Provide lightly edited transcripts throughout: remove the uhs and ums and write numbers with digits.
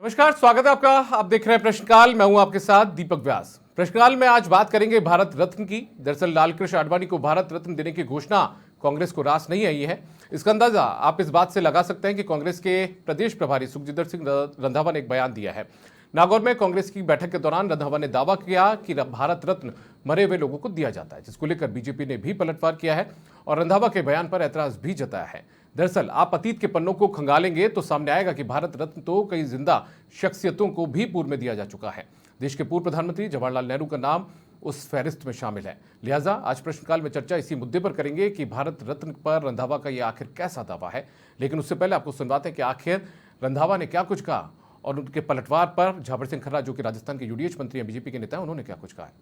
नमस्कार, स्वागत है आपका। आप देख रहे हैं प्रश्नकाल। मैं हूं आपके साथ दीपक व्यास। प्रश्नकाल में आज बात करेंगे भारत रत्न की। दरअसल लालकृष्ण आडवाणी को भारत रत्न देने की घोषणा कांग्रेस को रास नहीं आई है। इसका अंदाजा आप इस बात से लगा सकते हैं कि कांग्रेस के प्रदेश प्रभारी सुखजिंदर सिंह रंधावा ने एक बयान दिया है। नागौर में कांग्रेस की बैठक के दौरान रंधावा ने दावा किया कि भारत रत्न मरे हुए लोगों को दिया जाता है, जिसको लेकर बीजेपी ने भी पलटवार किया है और रंधावा के बयान पर ऐतराज भी जताया है। दरअसल आप अतीत के पन्नों को खंगालेंगे तो सामने आएगा कि भारत रत्न तो कई जिंदा शख्सियतों को भी पूर्व में दिया जा चुका है। देश के पूर्व प्रधानमंत्री जवाहरलाल नेहरू का नाम उस फहरिस्त में शामिल है। लिहाजा आज प्रश्नकाल में चर्चा इसी मुद्दे पर करेंगे कि भारत रत्न पर रंधावा का यह आखिर कैसा दावा है। लेकिन उससे पहले आपको सुनवाते हैं कि आखिर रंधावा ने क्या कुछ कहा और उनके पलटवार पर झावर सिंह खर्रा, जो कि राजस्थान के यूडीएच मंत्री हैं, बीजेपी के नेता हैं, उन्होंने क्या कुछ कहा है।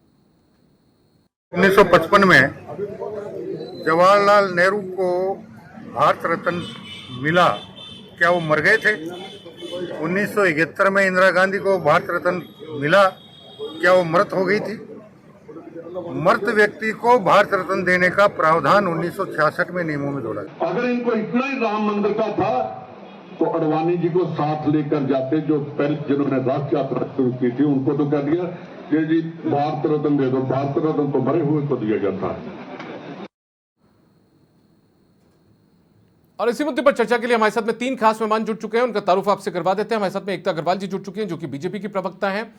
1955 में जवाहरलाल नेहरू को भारत रत्न मिला, क्या वो मर गए थे? 1971 में इंदिरा गांधी को भारत रत्न मिला, क्या वो मृत हो गई थी? मृत व्यक्ति को भारत रत्न देने का प्रावधान 1966 में नियमों में जोड़ा। अगर इनको इतना ही राम मंदिर का था तो आडवाणी जी को साथ लेकर जाते, जो पहले जिन्होंने राष्ट्र यात्रा शुरू की थी, उनको तो कह दिया कि जी भारत रत्न दे दो। भारत रत्न तो मरे हुए को दिया जाता है। और इसी मुद्दे पर चर्चा के लिए हमारे साथ में तीन खास मेहमान जुड़ चुके हैं। उनका तारुफ आपसे करवा देते हैं। हमारे साथ में एकता अग्रवाल जी जुड़ चुके हैं, जो कि बीजेपी की प्रवक्ता हैं।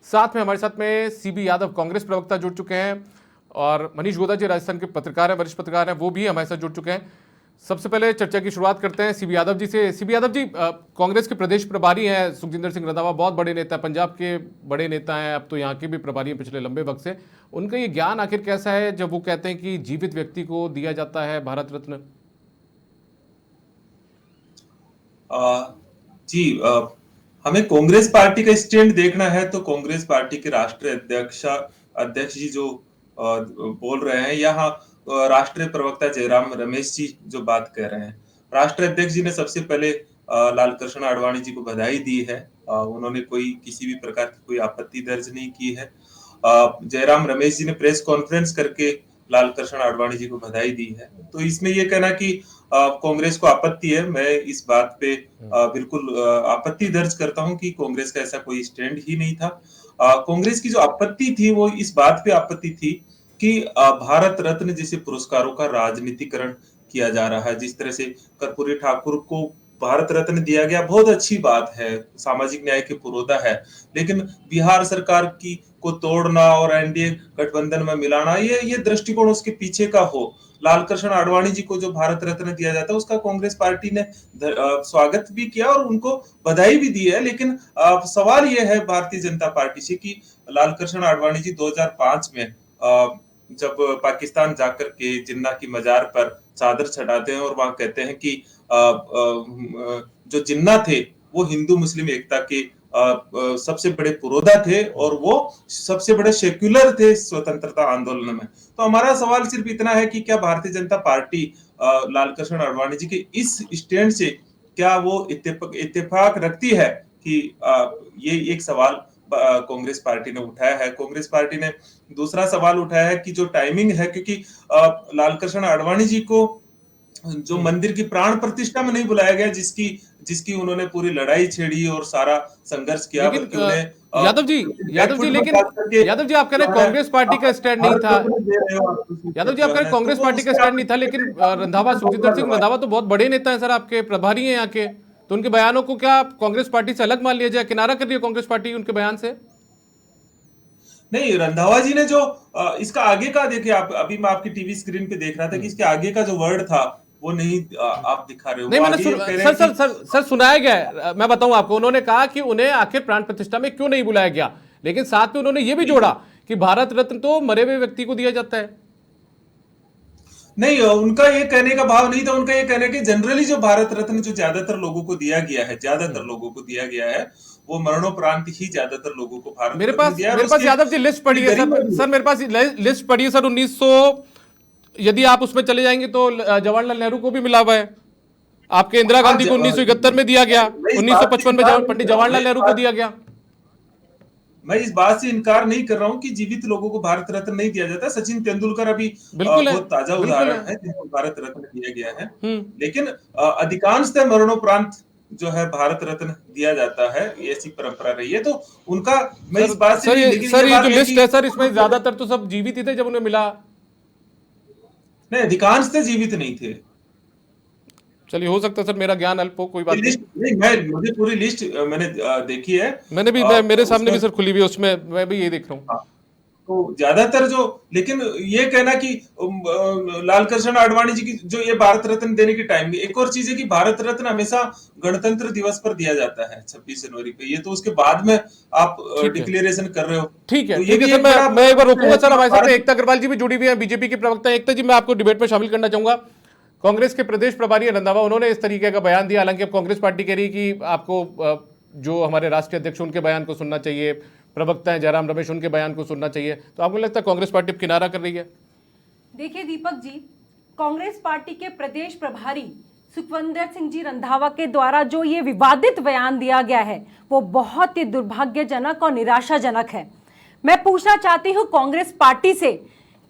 साथ में हमारे साथ में सीबी यादव, कांग्रेस प्रवक्ता, जुड़ चुके हैं। और मनीष गोदा जी राजस्थान के पत्रकार हैं, वरिष्ठ पत्रकार हैं, वो भी हमारे साथ जुड़ चुके हैं। सबसे पहले चर्चा की शुरुआत करते हैं सीबी यादव जी से। सीबी यादव जी, कांग्रेस के प्रदेश प्रभारी हैं सुखजिंदर सिंह रंधावा, बहुत बड़े नेता, पंजाब के बड़े नेता हैं, अब तो यहाँ के भी प्रभारी हैं पिछले लंबे वक्त से। उनका ये ज्ञान आखिर कैसा है जब वो कहते हैं कि जीवित व्यक्ति को दिया जाता है भारत रत्न? हमें कांग्रेस पार्टी का स्टैंड देखना है तो कांग्रेस पार्टी के राष्ट्रीय अध्यक्ष जी जो बोल रहे हैं, यहाँ राष्ट्रीय प्रवक्ता जयराम रमेश जी जो बात कर रहे हैं, राष्ट्रीय अध्यक्ष जी ने सबसे पहले लालकृष्ण आडवाणी जी को बधाई दी है। उन्होंने किसी भी प्रकार की कोई आपत्ति दर्ज नहीं की है। जयराम रमेश जी ने प्रेस कॉन्फ्रेंस करके लालकृष्ण आडवाणी जी को बधाई दी है। तो इसमें यह कहना कि कांग्रेस को आपत्ति है, मैं इस बात पे बिल्कुल आपत्ति दर्ज करता हूं कि कांग्रेस का ऐसा कोई स्टैंड ही नहीं था। कांग्रेस की जो आपत्ति थी वो इस बात पे आपत्ति थी कि भारत रत्न जैसे पुरस्कारों का राजनीतिकरण किया जा रहा है। जिस तरह से कर्पूरी ठाकुर को भारत रत्न दिया गया, बहुत अच्छी बात है, सामाजिक न्याय के पुरोधा है, लेकिन बिहार सरकार की को तोड़ना और एनडीए गठबंधन में मिलाना, ये दृष्टिकोण उसके पीछे का हो। लालकृष्ण आडवाणी जी को जो भारत रत्न दिया जाता है उसका कांग्रेस पार्टी ने स्वागत भी किया और उनको बधाई भी दी है। लेकिन सवाल यह है भारतीय जनता पार्टी से कि लालकृष्ण आडवाणी जी 2005 में जब पाकिस्तान जाकर के जिन्ना की मजार पर चादर चढ़ाते हैं और वहां कहते हैं कि जो जिन्ना थे वो हिंदू मुस्लिम एकता के सबसे बड़े पुरोधा थे और वो सबसे बड़े सेक्युलर थे स्वतंत्रता आंदोलन में। तो हमारा सवाल सिर्फ इतना है कि क्या भारतीय जनता पार्टी लालकृष्ण आडवाणी जी के इस स्टैंड से क्या वो इत्तेफाक रखती है कि ये एक सवाल कांग्रेस पार्टी ने उठाया है। कांग्रेस पार्टी ने दूसरा सवाल उठाया है कि जो टाइमिंग है, क्योंकि लालकृष्ण आडवाणी जी को जो मंदिर की प्राण प्रतिष्ठा में नहीं बुलाया गया, जिसकी उन्होंने पूरी लड़ाई छेड़ी और सारा संघर्ष किया, बल्कि उन्हें यादव जी लेकिन यादव जी आप कह रहे हैं कांग्रेस पार्टी का स्टैंड नहीं था। यादव जी आप कह रहे हैं कांग्रेस पार्टी का स्टैंड नहीं था, लेकिन रंधावा, सुखजिंदर सिंह रंधावा तो बहुत बड़े नेता हैं सर, आपके प्रभारी हैं यहाँ के, तो उनके बयानों को क्या कांग्रेस पार्टी से अलग मान लिया जाए, किनारा कर रही है कांग्रेस पार्टी उनके बयान से? नहीं, रंधावा जी ने जो इसका आगे का, देखिए आप, अभी मैं आपकी टीवी स्क्रीन पे देख रहा था कि इसके आगे का जो वर्ड था वो नहीं आप दिखा रहे हो। नहीं, मैंने सर सुनाया गया, मैं बताऊं आपको। उन्होंने कहा कि उन्हें आखिर प्राण प्रतिष्ठा में क्यों नहीं बुलाया गया, लेकिन साथ में उन्होंने ये भी जोड़ा कि भारत रत्न तो मरे हुए व्यक्ति को दिया जाता है। नहीं, उनका ये कहने का भाव नहीं था। उनका ये कहना कि जनरली जो भारत रत्न जो ज्यादातर लोगों को दिया गया है वो मरणोपरांत ही ज्यादातर लोगों को भारत मेरे पास यादव जी लिस्ट पड़ी है सर, मेरे पास लिस्ट पड़ी है सर। 1900 यदि आप उसमें चले जाएंगे तो जवाहरलाल नेहरू को भी मिला हुआ है, आपके इंदिरा गांधी को 1971 में दिया गया, 1955 में पंडित जवाहरलाल नेहरू को दिया गया। मैं इस बात से इनकार नहीं कर रहा हूं कि जीवित लोगों को भारत रत्न नहीं दिया जाता। सचिन तेंदुलकर अभी बहुत ताजा उदाहरण है जिनको भारत रत्न दिया गया है। लेकिन अधिकांशतः मरणोपरांत जो है भारत रत्न दिया जाता है, ऐसी परंपरा रही है। तो उनका मैं इस बात से सर, नहीं, ये लेकिन सर, ये बात जो है लिस्ट कि है सर, इसमें ज्यादातर तो सब जीवित ही थे जब उन्हें मिला। नहीं, अधिकांश से जीवित नहीं थे। चलिए, हो सकता है सर मेरा ज्ञान अल्प हो, कोई ये बात नहीं। लिस्ट नहीं, मैं मुझे पूरी लिस्ट मैंने देखी है। मैंने भी, मेरे सामने उसमें भी सर खुली हुई है, उसमें मैं भी ये देख रहा हूँ। हाँ, तो ज्यादातर जो, लेकिन ये कहना कि लाल कृष्ण आडवाणी जी की जो ये भारत रत्न देने की टाइम, एक और चीज है कि भारत रत्न हमेशा गणतंत्र दिवस पर दिया जाता है 26 जनवरी पे। ये तो उसके बाद में आप ठीक है, डिक्लेरेशन कर रहे हो। ठीक है, तो ये ठीक है भी सर। एक बड़ा मैं एक बार रोकूंगा सर, है हमारे साथ भारत- एकता अग्रवाल जी भी जुड़ी हुई है, बीजेपी की प्रवक्ता। एकता जी, मैं आपको डिबेट में शामिल करना चाहूंगा। कांग्रेस के प्रदेश प्रभारी रंधावा, उन्होंने इस तरीके का बयान दिया। हालांकि अब कांग्रेस पार्टी कह रही कि आपको जो हमारे राष्ट्रीय अध्यक्ष उनके बयान को सुनना चाहिए, प्रवक्ता है जयराम रमेश, उनके बयान को सुनना चाहिए। तो आपको लगता है कांग्रेस पार्टी अब किनारा कर रही है? देखिए दीपक जी, कांग्रेस पार्टी के प्रदेश प्रभारी सुखविंदर सिंह जी रंधावा के द्वारा जो ये विवादित बयान दिया गया है वो बहुत ही दुर्भाग्यजनक और निराशाजनक है। मैं पूछना चाहती हूँ कांग्रेस पार्टी से,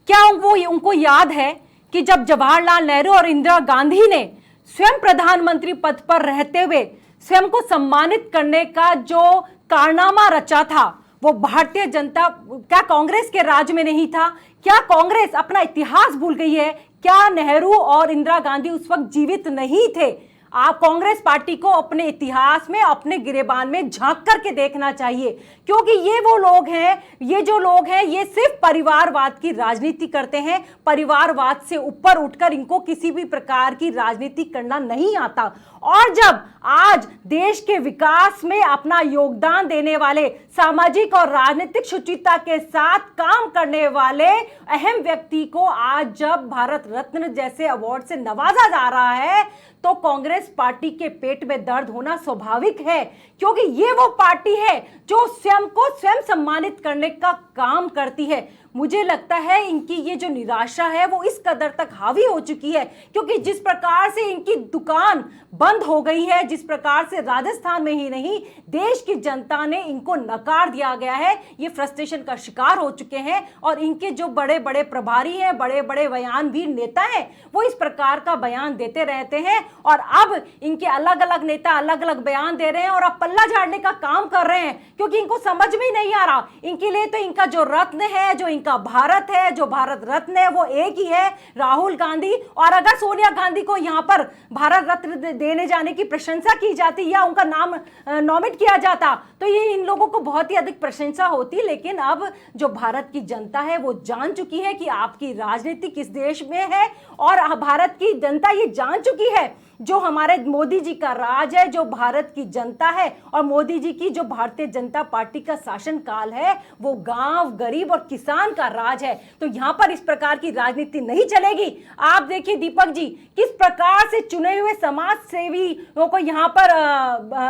क्या वो उनको याद है कि जब जवाहरलाल नेहरू और इंदिरा गांधी ने स्वयं प्रधानमंत्री पद पर रहते हुए स्वयं को सम्मानित करने का जो कारनामा रचा था, वो भारतीय जनता, क्या कांग्रेस के राज में नहीं था? क्या कांग्रेस अपना इतिहास भूल गई है? क्या नेहरू और इंदिरा गांधी उस वक्त जीवित नहीं थे? आप कांग्रेस पार्टी को अपने इतिहास में, अपने गिरेबान में झांक करके देखना चाहिए, क्योंकि ये वो लोग हैं, ये जो लोग हैं, ये सिर्फ परिवारवाद की राजनीति करते हैं। परिवारवाद से ऊपर उठकर इनको किसी भी प्रकार की राजनीति करना नहीं आता। और जब आज देश के विकास में अपना योगदान देने वाले, सामाजिक और राजनीतिक शुचिता के साथ काम करने वाले अहम व्यक्ति को आज जब भारत रत्न जैसे अवार्ड से नवाजा जा रहा है, तो कांग्रेस पार्टी के पेट में दर्द होना स्वाभाविक है, क्योंकि ये वो पार्टी है जो स्वयं को स्वयं सम्मानित करने का काम करती है। मुझे लगता है इनकी ये जो निराशा है वो इस कदर तक हावी हो चुकी है, क्योंकि जिस प्रकार से इनकी दुकान बंद हो गई है, जिस प्रकार से राजस्थान में ही नहीं देश की जनता ने इनको नकार दिया गया है, ये फ्रस्ट्रेशन का शिकार हो चुके हैं। और इनके जो बड़े बड़े प्रभारी हैं, बड़े बड़े बयानवीर नेता हैं, वो इस प्रकार का बयान देते रहते हैं। और अब इनके अलग अलग नेता अलग अलग बयान दे रहे हैं और अब पल्ला झाड़ने का काम कर रहे हैं, क्योंकि इनको समझ में नहीं आ रहा। इनके लिए तो इनका जो रत्न है, जो इनका भारत है, जो भारत रत्न है, वो एक ही है, राहुल गांधी। और अगर सोनिया गांधी को यहाँ पर भारत रत्न देने जाने की प्रशंसा की जाती या उनका नाम नॉमिनेट किया जाता, तो ये इन लोगों को बहुत ही अधिक प्रशंसा होती। लेकिन अब जो भारत की जनता है वो जान चुकी है कि आपकी राजनीति किस देश में है, और भारत की जनता ये जान चुकी है जो हमारे मोदी जी का राज है, जो भारत की जनता है, और मोदी जी की जो भारतीय जनता पार्टी का शासन काल है, वो गांव, गरीब और किसान का राज है। तो यहां पर इस प्रकार की राजनीति नहीं चलेगी। आप देखिए दीपक जी, किस प्रकार से चुने हुए समाज सेवियों को यहां पर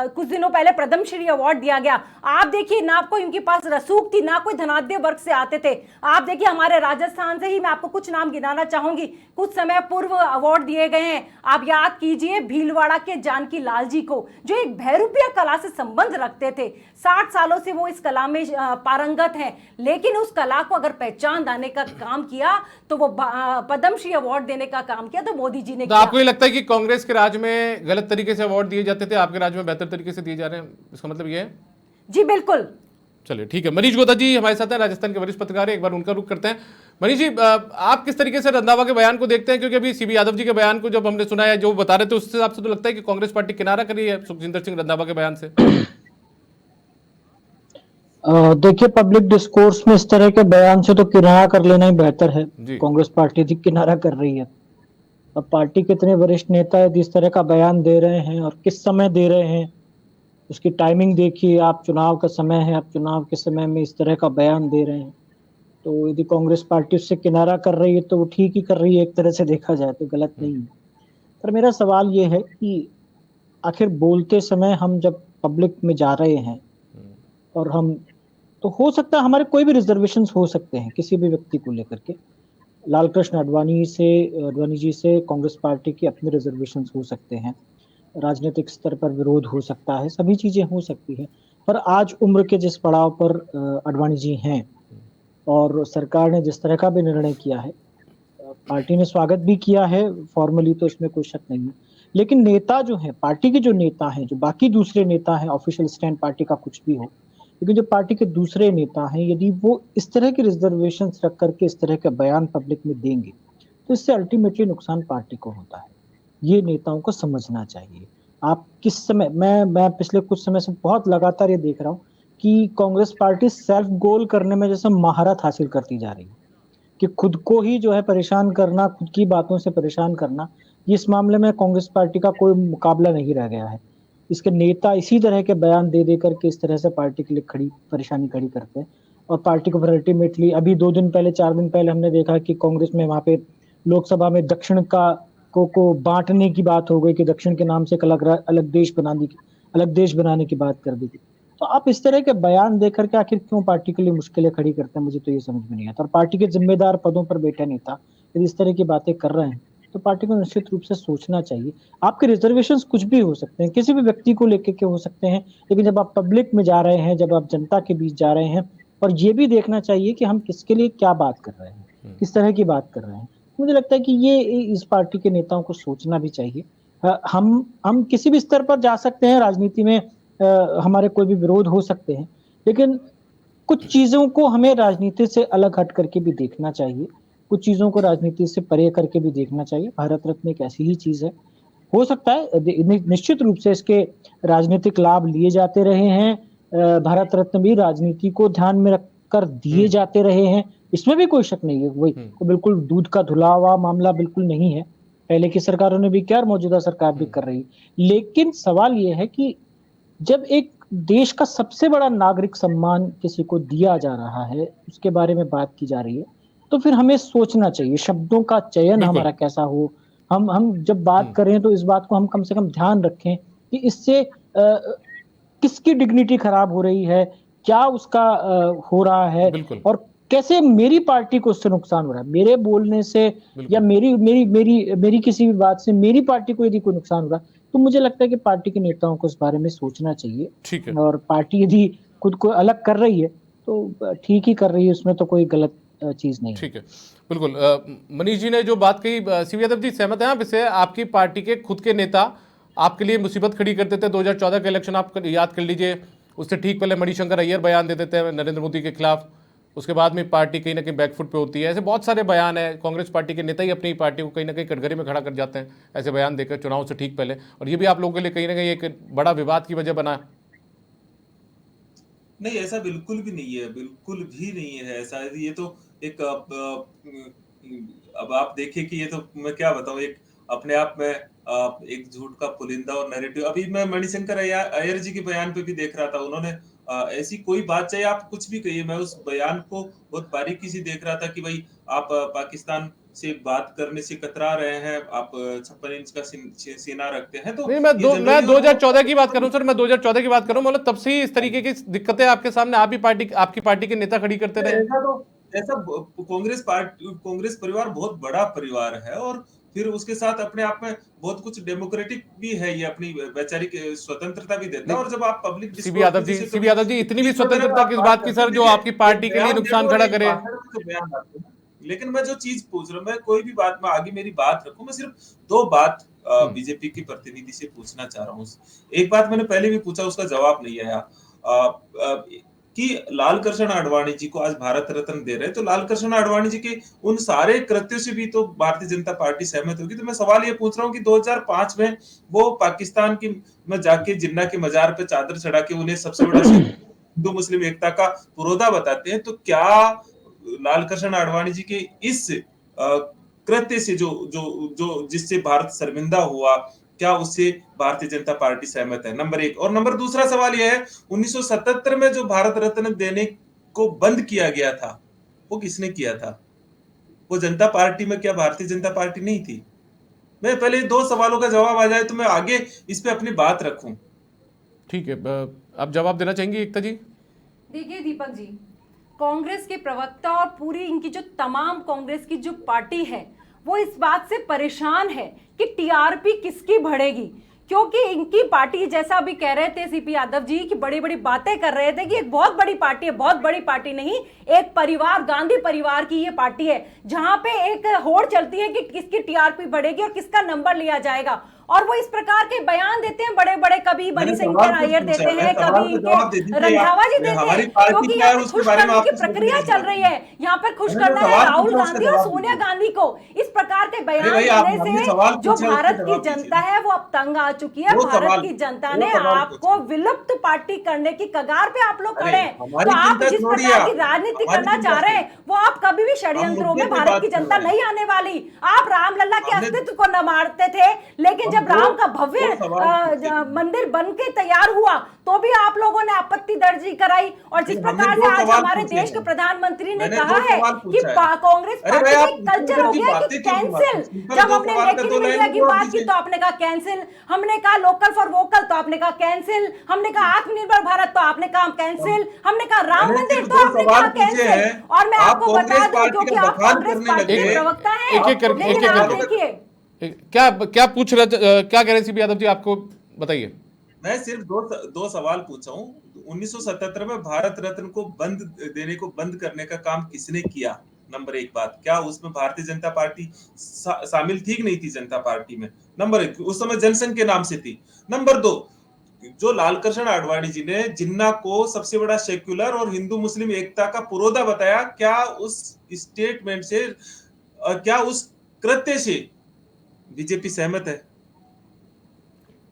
कुछ दिनों पहले पद्मश्री अवार्ड दिया गया। आप देखिए, ना कोई उनके पास रसूख थी, ना कोई धनाढ्य वर्ग से आते थे। आप देखिए, हमारे राजस्थान से ही मैं आपको कुछ नाम गिनाना चाहूंगी। कुछ समय पूर्व अवार्ड दिए गए हैं, आप याद कीजिए भीलवाड़ा के जानकी लाल जी को, जो एक भैरूपिया कला से संबंध रखते थे। 60 सालों से वो इस कला में पारंगत हैं, लेकिन उस कला को अगर पहचान देने का काम किया तो वो पद्मश्री अवार्ड देने का काम किया तो मोदी जी ने तो किया। आपको ये लगता है कि कांग्रेस के राज में गलत तरीके से अवार्ड दिए जाते थे, आपके राज में बेहतर तरीके से दिए जा रहे हैं, इसका मतलब ये है? जी बिल्कुल। चलिए ठीक है। मनीष गोता जी हमारे साथ हैं, राजस्थान के वरिष्ठ पत्रकार हैं, एक बार उनका रुख करते हैं। मनीष जी, आप किस तरीके से रंधावा के बयान को देखते हैं? क्योंकि अभी सीबी यादव जी के बयान को जब हमने सुना है, जो बता रहे थे, उससे हिसाब से तो लगता है कि कांग्रेस पार्टी किनारा करी है सुखविंदर सिंह रंधावा के बयान से। देखिए, पब्लिक डिस्कोर्स में इस तरह के बयान से तो किनारा कर लेना ही बेहतर है। कांग्रेस पार्टी थी किनारा कर रही है। अब पार्टी के इतने वरिष्ठ नेता है जिस तरह का बयान दे रहे हैं और किस समय दे रहे हैं, उसकी टाइमिंग देखिए। आप चुनाव का समय है, आप चुनाव के समय में इस तरह का बयान दे रहे हैं, तो यदि कांग्रेस पार्टी उससे किनारा कर रही है तो वो ठीक ही कर रही है, एक तरह से देखा जाए तो गलत नहीं है। पर मेरा सवाल ये है कि आखिर बोलते समय हम जब पब्लिक में जा रहे हैं और हम, तो हो सकता है हमारे कोई भी रिजर्वेशंस हो सकते हैं किसी भी व्यक्ति को लेकर के। लाल कृष्ण आडवाणी जी से कांग्रेस पार्टी के अपने रिजर्वेशंस हो सकते हैं, राजनीतिक स्तर पर विरोध हो सकता है, सभी चीजें हो सकती हैं। पर आज उम्र के जिस पड़ाव पर आडवाणी जी हैं और सरकार ने जिस तरह का भी निर्णय किया है, पार्टी ने स्वागत भी किया है फॉर्मली, तो इसमें कोई शक नहीं है। लेकिन नेता जो है, पार्टी के जो नेता हैं, जो बाकी दूसरे नेता हैं, ऑफिशियल स्टैंड पार्टी का कुछ भी हो, लेकिन जो पार्टी के दूसरे नेता हैं, यदि वो इस तरह के रिजर्वेशन रख करके इस तरह के बयान पब्लिक में देंगे, तो इससे अल्टीमेटली नुकसान पार्टी को होता है। ये नेताओं को समझना चाहिए। आप किस समय, मैं पिछले कुछ समय से बहुत लगातार ये देख रहा हूँ कि कांग्रेस पार्टी सेल्फ गोल करने में जैसे महारत हासिल करती जा रही है, कि खुद को ही जो है परेशान करना, खुद की बातों से परेशान करना, इस मामले में कांग्रेस पार्टी का कोई मुकाबला नहीं रह गया है। इसके नेता इसी तरह के बयान दे दे करके इस तरह से पार्टी के लिए परेशानी खड़ी करते हैं, और पार्टी को फिर अल्टीमेटली अभी 2 दिन पहले, 4 दिन पहले हमने देखा कि कांग्रेस में वहां पे लोकसभा में दक्षिण को बांटने की बात हो गई, कि दक्षिण के नाम से एक अलग देश बनाने की बात कर दी थी। तो आप इस तरह के बयान देकर के आखिर क्यों पार्टी के लिए मुश्किलें खड़ी करते हैं, मुझे तो ये समझ में नहीं आता। और पार्टी के जिम्मेदार पदों पर बैठे नेता यदि इस तरह की बातें कर रहे हैं, तो पार्टी को निश्चित रूप से सोचना चाहिए। आपके रिजर्वेशंस कुछ भी हो सकते हैं, किसी भी व्यक्ति को लेकर के हो सकते हैं, लेकिन जब आप पब्लिक में जा रहे हैं, जब आप जनता के बीच जा रहे हैं, और ये भी देखना चाहिए कि हम किसके लिए क्या बात कर रहे हैं, किस तरह की बात कर रहे हैं। मुझे लगता है कि ये इस पार्टी के नेताओं को सोचना भी चाहिए। हम किसी भी स्तर पर जा सकते हैं राजनीति में, हमारे कोई भी विरोध हो सकते हैं, लेकिन कुछ चीजों को हमें राजनीति से अलग हट करके भी देखना चाहिए, कुछ चीजों को राजनीति से परे करके भी देखना चाहिए। भारत रत्न एक ऐसी ही चीज है, हो सकता है निश्चित रूप से इसके राजनीतिक लाभ लिए जाते रहे हैं, भारत रत्न भी राजनीति को ध्यान में रखकर दिए जाते रहे हैं, इसमें भी कोई शक नहीं है। वही बिल्कुल दूध का धुला हुआ मामला बिल्कुल नहीं है, पहले की सरकारों ने भी किया और मौजूदा सरकार भी कर रही है। लेकिन सवाल यह है कि जब एक देश का सबसे बड़ा नागरिक सम्मान किसी को दिया जा रहा है, उसके बारे में बात की जा रही है, तो फिर हमें सोचना चाहिए शब्दों का चयन हमारा कैसा हो। हम जब बात करें तो इस बात को हम कम से कम ध्यान रखें कि इससे किसकी डिग्निटी खराब हो रही है, क्या उसका हो रहा है, और कैसे मेरी पार्टी को उससे नुकसान हो रहा है। मेरे बोलने से या मेरी किसी भी बात से मेरी पार्टी को यदि कोई नुकसान हो रहा है, तो मुझे लगता है कि पार्टी के नेताओं को इस बारे में सोचना चाहिए। ठीक है। और पार्टी यदि खुद को अलग कर रही है तो ठीक ही कर रही है, उसमें तो कोई गलत चीज नहीं। ठीक है, बिल्कुल। मनीष जी ने जो बात कही, सीवी यादव जी सहमत हैं आप इससे? आपकी पार्टी के खुद के नेता आपके लिए मुसीबत खड़ी करते थे। 2014 का इलेक्शन आप याद कर लीजिए, उससे ठीक पहले मणिशंकर अय्यर बयान देते थे नरेंद्र मोदी के खिलाफ, उसके बाद में पार्टी कहीं ना कहीं बैकफुट पे होती है। ऐसे बहुत सारे बयान है, कांग्रेस पार्टी के नेता ही अपनी पार्टी को कहीं ना कहीं कटघरे में खड़ा कर जाते हैं ऐसे बयान देकर चुनाव से ठीक पहले, और ये भी आप लोगों के लिए कहीं ना कहीं एक बड़ा विवाद की वजह बना। नहीं, ऐसा बिल्कुल भी नहीं है, बिल्कुल भी नहीं है ऐसा। ये तो एक अब आप देखिए कि ये तो मैं क्या बताऊं, एक अपने आप में एक झूठ का पुलिंदा और नैरेटिव। अभी मैं मणिशंकर अय्यर जी के बयान पे भी देख रहा था, उन्होंने ऐसी कोई बात, चाहे आप कुछ भी कहिए, मैं उस बयान को बहुत बारीकी से देख रहा था कि भाई आप पाकिस्तान से बात करने से कतरा रहे हैं, आप 56 इंच का सीना रखते हैं। तो नहीं, मैं 2014 की बात कर रहा हूं सर, मैं 2014 की बात कर रहा हूं। मतलब तब से ही इस तरीके की दिक्कतें आपके सामने आपकी पार्टी के नेता खड़ी करते रहे। ऐसा कांग्रेस परिवार बहुत बड़ा परिवार है, और फिर उसके साथ अपने आप में बहुत कुछ डेमोक्रेटिक भी है, ये अपनी वैचारिक स्वतंत्रता भी देता है। और जब आप पब्लिक सीवी यादव जी इतनी भी स्वतंत्रता किस बात की सर, जो आपकी पार्टी के लिए नुकसान खड़ा करे? लेकिन मैं जो चीज पूछ रहा हूँ, मैं कोई भी बात में आगे मेरी बात रखूं, मैं सिर्फ 2 बात बीजेपी के प्रतिनिधि से पूछना चाह रहा हूँ। एक बात मैंने पहले भी पूछा, उसका जवाब नहीं आया, कि लाल कृष्ण आडवाणी जी को आज भारत रत्न दे रहे हैं, तो लाल कृष्ण आडवाणी जी के उन सारे कृत्यों से भी तो भारतीय जनता पार्टी सहमत होगी। तो मैं सवाल ये पूछ रहा हूँ कि 2005 में वो पाकिस्तान की में जाके जिन्ना के मजार पे चादर चढ़ा के उन्हें सबसे बड़ा हिंदू मुस्लिम एकता का पुरोधा बताते हैं, तो क्या लाल कृष्ण आडवाणी जी के इस कृत्य से जो जिससे भारत शर्मिंदा हुआ, क्या उससे भारतीय जनता पार्टी सहमत है? नंबर 1। और नंबर दूसरा सवाल यह है, 1977 में जो भारत रत्न देने को बंद किया गया था, वो किसने किया था? वो जनता पार्टी में क्या भारतीय जनता पार्टी नहीं थी? मैं पहले 2 सवालों का जवाब आ जाए तो मैं आगे इस पे अपनी बात रखूं। ठीक है, आप जवाब देना चाहेंगे एकता जी? देखिए दीपक जी, कांग्रेस के प्रवक्ता और पूरी इनकी जो तमाम कांग्रेस की जो पार्टी है, वो इस बात से परेशान है कि टीआरपी किसकी बढ़ेगी, क्योंकि इनकी पार्टी, जैसा अभी कह रहे थे सीपी यादव जी, की बड़ी बड़ी बातें कर रहे थे कि एक बहुत बड़ी पार्टी है, बहुत बड़ी पार्टी नहीं, एक परिवार, गांधी परिवार की ये पार्टी है, जहां पे एक होड़ चलती है कि किसकी टीआरपी बढ़ेगी और किसका नंबर लिया जाएगा। और वो इस प्रकार के बयान देते हैं बड़े बड़े, कभी मनी सिंह नायर देते हैं, कभी रंधावा रंधावा जी देते हैं, क्योंकि यहाँ पे खुश करने की प्रक्रिया चल रही है। यहाँ पर खुश करना है राहुल गांधी और सोनिया गांधी को। इस प्रकार के बयान देने से जो भारत की जनता है वो अब तंग आ चुकी है। भारत की जनता ने आपको विलुप्त पार्टी करने की कगार पे आप लोग खड़े हैं। तो आप जिस प्रकार की राजनीति करना चाह रहे हैं वो आप कभी भी षड्यंत्रों में भारत की जनता नहीं आने वाली। आप रामलला के अस्तित्व को न मारते थे, लेकिन जब राम का भव्य मंदिर बन के तैयार हुआ तो भी आप लोगों ने आपत्ति दर्ज कराई। और जिस प्रकार से आज हमारे देश के प्रधानमंत्री ने कहा है कि कांग्रेस पार्टी का कल्चर हो गया कि कैंसिल। जब हमने मेक इन इंडिया की बात की तो आपने कहा कैंसिल, हमने कहा लोकल फॉर वोकल तो आपने कहा कैंसिल, हमने कहा आत्मनिर्भर भारत तो आपने कहा कैंसिल, हमने कहा राम मंदिर तो आपने कहा कैंसिल। और मैं आपको बता दूं, क्योंकि आप कांग्रेस पार्टी के प्रवक्ता हैं, लेकिन आप देखिए क्या पूछ रहे, क्या कह रहे हैं सीपी यादव जी, आपको बताइए। मैं सिर्फ दो सवाल पूछा हूं। 1977 में भारत रत्न को बंद करने का काम किसने किया? नंबर एक बात, क्या उसमें भारतीय जनता पार्टी शामिल थी कि नहीं थी जनता पार्टी में? नंबर एक, उस समय जनसंघ के नाम से थी। नंबर दो, जो लालकृष्ण आडवाणी जी ने जिन्ना को सबसे बड़ा सेक्युलर और हिंदू मुस्लिम एकता का पुरोधा बताया, क्या उस स्टेटमेंट से, क्या उस कृत्य से बीजेपी सहमत है?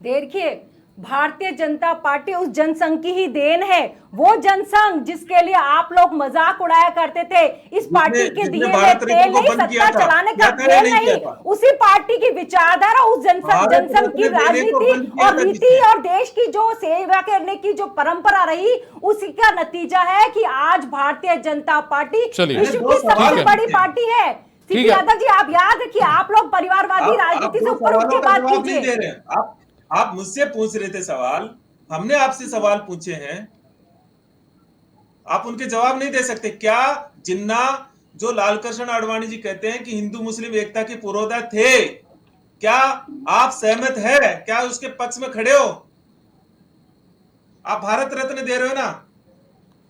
देखिए, भारतीय जनता पार्टी उस जनसंघ की ही देन है। वो जनसंघ जिसके लिए आप लोग मजाक उड़ाया करते थे, इस पार्टी के दिए हुए तेल नहीं, सत्ता चलाने का तेल नहीं, उसी पार्टी की विचारधारा, उस जनसंघ की राजनीति और रीति और देश की जो सेवा करने की जो परंपरा रही, उसी का नतीजा है कि आज भारतीय जनता पार्टी विश्व की सबसे बड़ी पार्टी है। सीपी यादव जी, आप याद रखिए, आप लोग परिवारवादी राजनीति से ऊपर उठ के बात कीजिए। आप मुझसे पूछ रहे थे सवाल, हमने आपसे सवाल पूछे हैं, आप उनके जवाब नहीं दे सकते। क्या जिन्ना, जो लालकृष्ण आडवाणी जी कहते हैं कि हिंदू मुस्लिम एकता के पुरोधा थे, क्या आप सहमत है? क्या उसके पक्ष में खड़े हो? आप भारत रत्न दे रहे हो ना?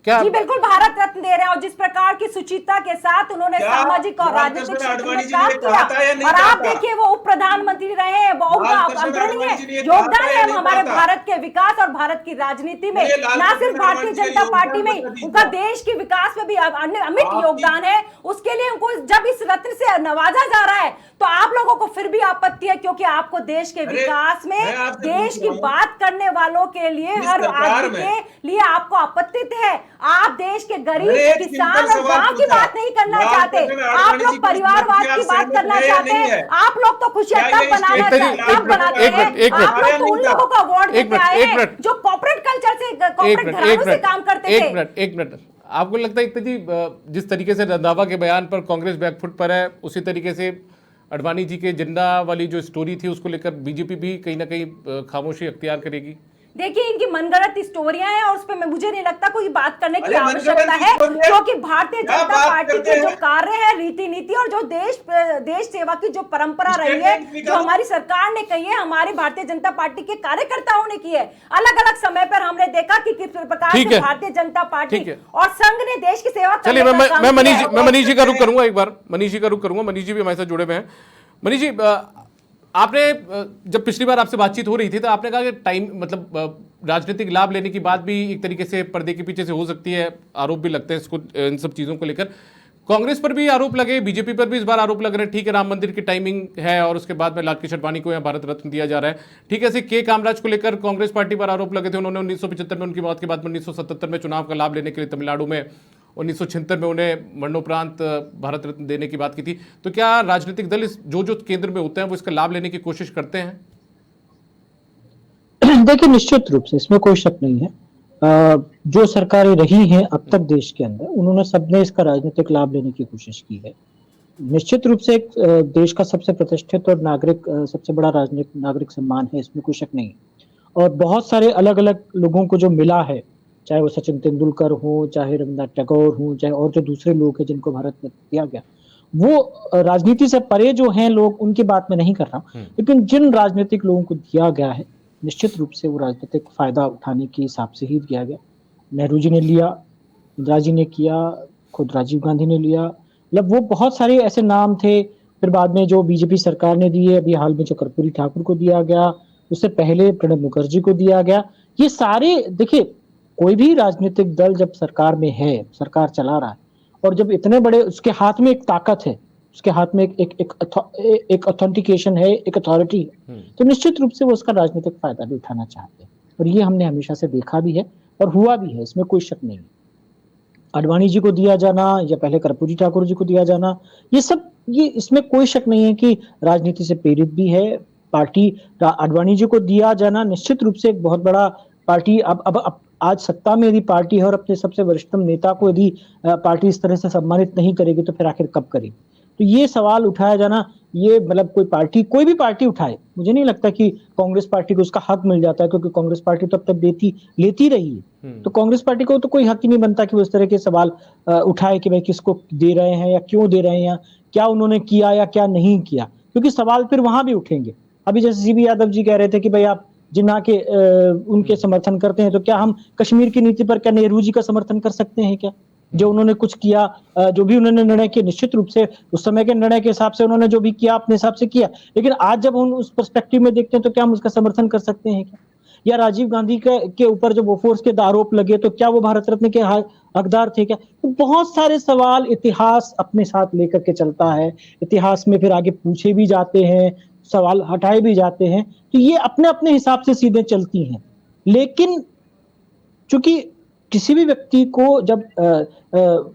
जी बिल्कुल भारत रत्न दे रहे हैं। और जिस प्रकार की सुचिता के साथ उन्होंने सामाजिक और राजनीतिक क्षेत्र में काम किया, और आप देखिए वो उप प्रधानमंत्री रहे हैं, वो उनका अग्रणी योगदान है हमारे भारत के विकास और भारत की राजनीति में। न सिर्फ भारतीय जनता पार्टी में, उनका देश के विकास में भी अमिट योगदान है। उसके लिए उनको जब इस रत्न से नवाजा जा रहा है तो आप लोगों को फिर भी आपत्ति है, क्योंकि आपको देश के विकास में, देश की बात करने वालों के लिए, हर आदमी के लिए आपको आपत्ति है। आप देश के गरीब, किसान और गांव की बात नहीं करना चाहते, आप लोग परिवारवाद की बात करना चाहते हैं। आप लोग तो खुशियां तब बनाते हैं, आप लोग तो उन लोगों को अवार्ड देते आए हैं जो कॉर्पोरेट कल्चर से, कॉर्पोरेट घरानों से काम करते थे। एक मिनट, आपको लगता है जी जिस तरीके से रंधावा के बयान पर कांग्रेस बैकफुट पर है, उसी तरीके से आडवाणी जी के जिन्ना वाली जो स्टोरी थी उसको लेकर बीजेपी भी कहीं ना कहीं खामोशी अख्तियार करेगी? देखिए, इनकी मनगढ़ंत स्टोरियां हैं और उस पर मुझे नहीं लगता कोई बात करने की आवश्यकता है, क्योंकि भारतीय जनता पार्टी के जो कार्य है, रीति नीति और जो देश सेवा की जो परंपरा रही है, जो हमारी सरकार ने कही है, हमारी भारतीय जनता पार्टी के कार्यकर्ताओं ने की है। अलग अलग समय पर हमने देखा कि किस प्रकार से भारतीय जनता पार्टी और संघ ने देश की सेवा। चलिए, मैं मनीष जी का रुख करूंगा, एक बार मनीष जी का रुख करूंगा। मनीष जी भी हमारे साथ जुड़े हुए हैं। मनीष जी, आपने जब पिछली बार आपसे बातचीत हो रही थी तो आपने कहा कि टाइम, मतलब राजनीतिक लाभ लेने की बात भी एक तरीके से पर्दे के पीछे से हो सकती है, आरोप भी लगते हैं इसको, इन सब चीज़ों को लेकर कांग्रेस पर भी आरोप लगे, बीजेपी पर भी इस बार आरोप लग रहे हैं। ठीक है, राम मंदिर की टाइमिंग है और उसके बाद में लालकृष्ण आडवाणी को यहाँ भारत रत्न दिया जा रहा है। ठीक है, ऐसे के कामराज को लेकर कांग्रेस पार्टी पर आरोप लगे थे, उन्होंने 1975 में, उनकी मौत के बाद में 1977 में चुनाव का लाभ लेने के लिए तमिलनाडु में, 1976 में उन्हें मरणोपरांत भारत रत्न देने की बात की थी। तो क्या राजनीतिक दल इस जो केंद्र में होते हैं वो इसका लाभ लेने की कोशिश करते हैं? देखिए, निश्चित रूप से इसमें कोई शक नहीं है। जो सरकारें रही हैं अब तक देश के अंदर, उन्होंने सबने इसका राजनीतिक लाभ लेने की कोशिश की है। निश्चित रूप से देश का सबसे प्रतिष्ठित और सबसे बड़ा राजनीतिक नागरिक सम्मान है, इसमें कोई शक नहीं है। और बहुत सारे अलग अलग लोगों को जो मिला है, चाहे वो सचिन तेंदुलकर हो, चाहे रविन्द्रनाथ टैगोर हो, चाहे और जो दूसरे लोग हैं जिनको भारत रत्न दिया गया, वो राजनीति से परे जो हैं लोग, उनकी बात मैं नहीं कर रहा हूँ। लेकिन जिन राजनीतिक लोगों को दिया गया है, निश्चित रूप से वो राजनीतिक फायदा उठाने के हिसाब से ही दिया गया। नेहरू जी ने लिया, इंदिरा जी ने किया, खुद राजीव गांधी ने लिया, मतलब वो बहुत सारे ऐसे नाम थे फिर बाद में जो बीजेपी सरकार ने दी है, अभी हाल में जो कर्पूरी ठाकुर को दिया गया, उससे पहले प्रणब मुखर्जी को दिया गया। ये सारे देखिए, कोई भी राजनीतिक दल जब सरकार में है, सरकार चला रहा है, और जब इतने बड़े उसके हाथ में एक ताकत है, उसके हाथ में एक ऑथेंटिकेशन है, एक अथॉरिटी है, तो निश्चित रूप से वो उसका राजनीतिक फायदा भी उठाना चाहते हैं। और ये हमने हमेशा से देखा भी है और हुआ भी है, इसमें कोई शक नहीं है। आडवाणी जी को दिया जाना या पहले कर्पूरी ठाकुर जी को दिया जाना, ये इसमें कोई शक नहीं है कि राजनीति से प्रेरित भी है। पार्टी आडवाणी जी को दिया जाना निश्चित रूप से एक बहुत बड़ा पार्टी अब आज सत्ता में यदि पार्टी है और अपने सबसे वरिष्ठतम नेता को यदि पार्टी इस तरह से सम्मानित नहीं करेगी तो फिर आखिर कब करेगी? तो ये सवाल उठाया जाना, ये मतलब कोई भी पार्टी उठाए, मुझे नहीं लगता कि कांग्रेस पार्टी को उसका हक मिल जाता है, क्योंकि कांग्रेस पार्टी तो अब तक लेती रही है। तो कांग्रेस पार्टी को तो कोई हक ही नहीं बनता कि वो इस तरह के सवाल उठाए कि भाई किसको दे रहे हैं या क्यों दे रहे हैं या क्या उन्होंने किया या क्या नहीं किया, क्योंकि सवाल फिर वहां भी उठेंगे। अभी जैसे सीबी यादव जी कह रहे थे कि भाई आप जिन्ना के उनके समर्थन करते हैं, तो क्या हम कश्मीर की नीति पर क्या नेहरू जी का समर्थन कर सकते हैं क्या? जो उन्होंने कुछ किया, जो भी उन्होंने निर्णय किया, निश्चित रूप से उस समय के निर्णय के हिसाब से उन्होंने जो भी किया अपने हिसाब से किया, लेकिन आज जब हम उस पर्सपेक्टिव में देखते हैं तो क्या हम उसका समर्थन कर सकते हैं क्या? या राजीव गांधी के ऊपर जो बोफोर्स के आरोप लगे, तो क्या वो भारत रत्न के हकदार थे क्या? तो बहुत सारे सवाल इतिहास अपने साथ लेकर के चलता है, इतिहास में फिर आगे पूछे भी जाते हैं, सवाल हटाए भी जाते हैं, तो ये अपने अपने हिसाब से सीधे चलती हैं। लेकिन चूंकि किसी भी व्यक्ति को जब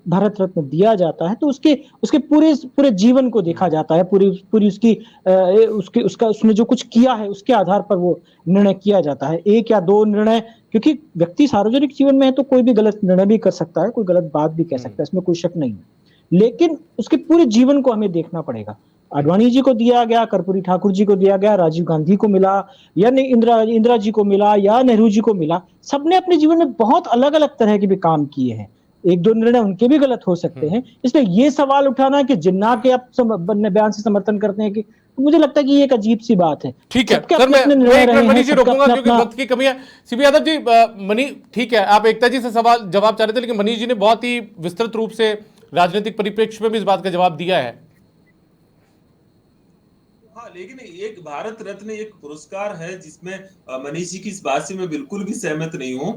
भारत रत्न दिया जाता है तो उसके पूरे जीवन को देखा जाता है, पूरी उसने जो कुछ किया है उसके आधार पर वो निर्णय किया जाता है। एक या दो निर्णय, क्योंकि व्यक्ति सार्वजनिक जीवन में है तो कोई भी गलत निर्णय भी कर सकता है, कोई गलत बात भी कह सकता है, इसमें कोई शक नहीं है, लेकिन उसके पूरे जीवन को हमें देखना पड़ेगा। आडवाणी जी को दिया गया, कर्पूरी ठाकुर जी को दिया गया, राजीव गांधी को मिला या इंदिरा जी को मिला या नेहरू जी को मिला, सबने अपने जीवन में बहुत अलग अलग तरह के भी काम किए हैं। एक दो निर्णय उनके भी गलत हो सकते हैं, इसलिए ये सवाल उठाना कि जिन्ना के आप बयान से समर्थन करते हैं कि, तो मुझे लगता है कि ये एक अजीब सी बात है। ठीक है सर, मैं मनीष जी रोकूंगा क्योंकि वक्त की कमी है। सीबी यादव जी, मनीष ठीक है, आप एकता जी से सवाल जवाब चाह रहे थे, लेकिन मनीष जी ने बहुत ही विस्तृत रूप से राजनीतिक परिप्रेक्ष्य में भी इस बात का जवाब दिया है। हाँ, लेकिन एक भारत रत्न एक पुरस्कार है जिसमें मनीष जी की इस बात से मैं बिल्कुल भी सहमत नहीं हूँ।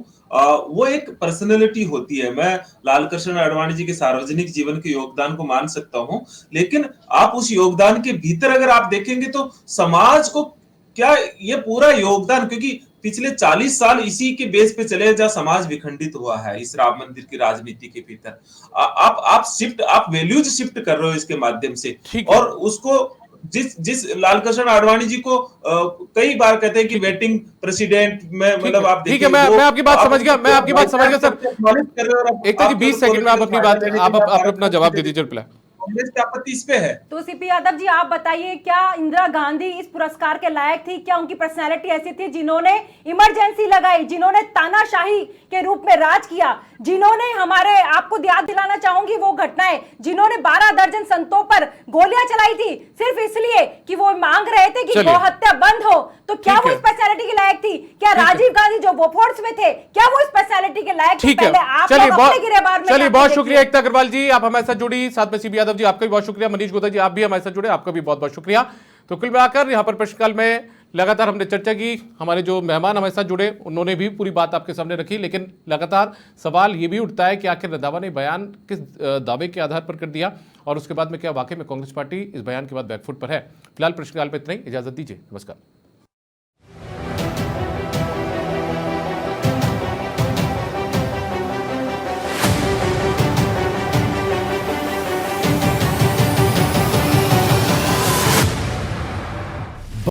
वो एक पर्सनैलिटी होती है। मैं लाल कृष्ण आडवाणी जी के सार्वजनिक जीवन के योगदान को मान सकता हूँ, लेकिन आप उस योगदान के भीतर अगर आप देखेंगे तो समाज को क्या ये पूरा योगदान, क्योंकि पिछले 40 साल इसी के बेस पे चले जहाँ समाज विखंडित हुआ है इस राम मंदिर की राजनीति के भीतर। आप वैल्यूज शिफ्ट कर रहे हो इसके माध्यम से, और उसको जिस लाल कृष्ण आडवाणी जी को कई बार कहते हैं कि वेटिंग प्रेसिडेंट में, मतलब आप ठीक है, मैं आपकी बात समझ गया, सर। एकता जी 20 सेकंड में आप अपनी बात, आप अपना जवाब दे दीजिए, रिप्लाई। कांग्रेस की आपत्ति इस पे है। तो सीपी यादव जी आप बताइए, क्या इंदिरा गांधी इस पुरस्कार के लायक थी? क्या उनकी पर्सनैलिटी ऐसी थी जिन्होंने इमरजेंसी लगाई, जिन्होंने तानाशाही के रूप में राज किया, जिन्होंने हमारे, आपको याद दिलाना चाहूंगी वो घटनाएं, जिन्होंने 12 दर्जन संतों पर गोलियां चलाई थी सिर्फ इसलिए कि वो मांग रहे थे कि गौ हत्या बंद हो, तो क्या वो इस पर्सनैलिटी के लायक थी? क्या राजीव गांधी जो बोफोर्स में थे, क्या वो इस पर्सनैलिटी के लायक थे? पहले आप चलिए, बहुत शुक्रिया एकता अग्रवाल जी, आप हमारे साथ जुड़ी, साथ में सीबी यादव जी आपका भी बहुत शुक्रिया, मनीष गोदा जी आप भी हमारे साथ जुड़े, आपका भी बहुत बहुत शुक्रिया। तो कुल मिलाकर यहाँ पर प्रश्नकाल में लगातार हमने चर्चा की, हमारे जो मेहमान हमारे साथ जुड़े उन्होंने भी पूरी बात आपके सामने रखी, लेकिन लगातार सवाल ये भी उठता है कि आखिर रंधावा ने बयान किस दावे के आधार पर कर दिया, और उसके बाद में क्या वाकई में कांग्रेस पार्टी इस बयान के बाद बैकफुट पर है। फिलहाल प्रश्नकाल में इतना ही, इजाजत दीजिए, नमस्कार।